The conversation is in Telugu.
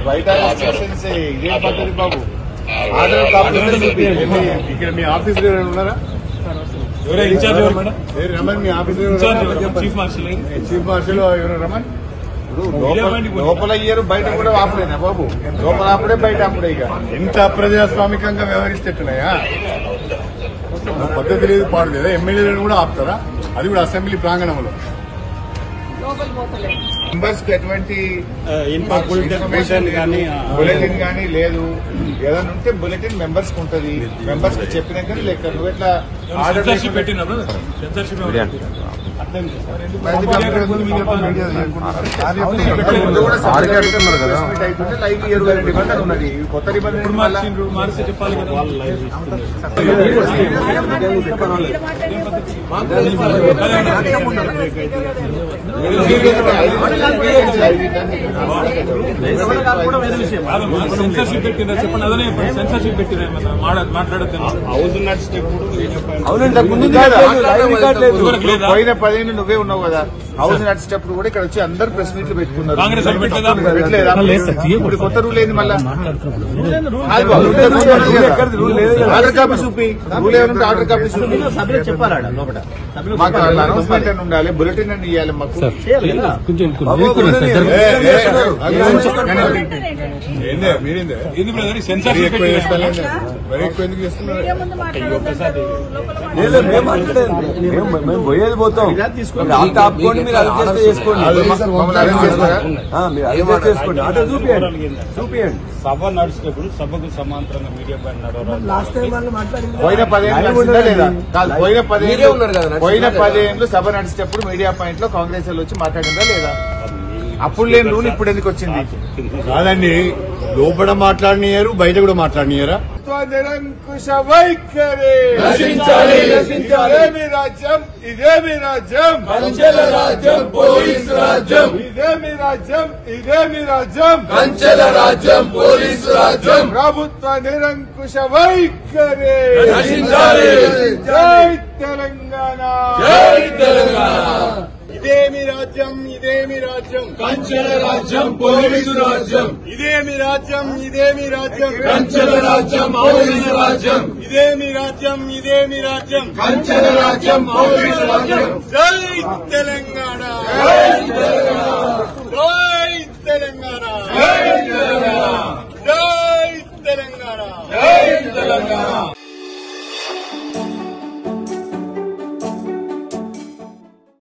బయట ఇదే పద్ధతి బాబు. ఆర్డర్ కాపీ ఇక్కడ మీ ఆఫీస్ ఉన్నారా? రమణ్ మీ ఆఫీస్ చీఫ్ మార్షల్ ఎవరు రమణ్? లోపల ఇయ్యరు, బయట కూడా ఆపలేనా బాబు? లోపల ఆపడే, బయట ఆపడే. ఇక ఎంత అప్రజాస్వామికంగా వ్యవహరిస్తేట్టున్నాయా? పద్ధతి లేదు, పాడు లేదా? ఎమ్మెల్యేలను కూడా ఆపుతారా? అది కూడా అసెంబ్లీ ప్రాంగణంలో. మెంబర్స్ కి ఎటువంటి ఇన్ఫర్మేషన్ కానీ బులెటిన్ కానీ లేదు. ఏదైనా ఉంటే బులెటిన్ మెంబర్స్ కి ఉంటుంది. మెంబర్స్ కి చెప్పినాక లెక్క. నువ్వు ఎట్లా ఆర్డర్ పెట్టినా లైక్ 22 నిబంధనలు ఉన్నది. కొత్త నిబంధనలు సెన్సర్షిప్ పెట్టిందా చెప్పండి. అదనే సెన్సర్షిప్ పెట్టినా మాట్లాడద్దు. పోయిన 10 ఏళ్ళు నువ్వే ఉన్నావు కదా. హౌస్ నడిచేటప్పుడు కూడా ఇక్కడ వచ్చి అందరు ప్రెస్ మీట్లు పెట్టుకున్నారు. ఇప్పుడు కొత్త రూల్ ఏంది మళ్ళా? ఆర్డర్ కాపీ చూపి. రూల్ ఏమంటే ఆర్డర్ కాపీ చూపి. మాకు అనౌన్స్మెంట్ అని ఉండాలి, బులెటిన్ అని ఇవ్వాలి. మాకు సెన్సర్షిప్ మేము పోయేది పోతాం. అంత ఆపుకోండి, మీరు అది చేస్తే చేసుకోండి. మీరు అది చేసుకోండి. అదే చూపియండి. సభ నడిచేటప్పుడు సభకు సమాంతరంగా మీడియా పైన పోయిన 10 ఏళ్ళు లేదా? పోయిన 10 ఏళ్ళు సభ నడిచేటప్పుడు మీడియా పాయింట్ లో కాంగ్రెస్ వాళ్ళు వచ్చి మాట్లాడిందా లేదా? అప్పుడు లేని రూల్ ఇప్పుడు ఎందుకు వచ్చింది? కాదండి, లోపల మాట్లాడినారు, బయట కూడా మాట్లాడినారా? నిరంకుశ వైఖరి ఇదేమి రాజ్యం, ఇదేమి రాజ్యం, కంచెల రాజ్యం, పోలీసు రాజ్యం. ఇదేమి రాజ్యం, ఇదేమి రాజ్యం, కంచెల రాజ్యం, పోలీసు రాజ్యం. ప్రభుత్వ నిరంకుశ వైఖరి. జై తెలంగాణ, జై తెలంగాణ. ఇదేమి రాజ్యం, ఇదేమి రాజ్యం, కంచెల రాజ్యం, పోలీసు రాజ్యం. ఇదేమి రాజ్యం, ఇదేమి రాజ్యం, కంచెల రాజ్యం, పోలీసు రాజ్యం. ఇదేమి రాజ్యం, ఇదేమి రాజ్యం, కంచెల రాజ్యం, పోలీసు రాజ్యం. జై తెలంగాణ, జై తెలంగాణ, జై తెలంగాణ, జై తెలంగాణ, జై తెలంగాణ, జై తెలంగాణ.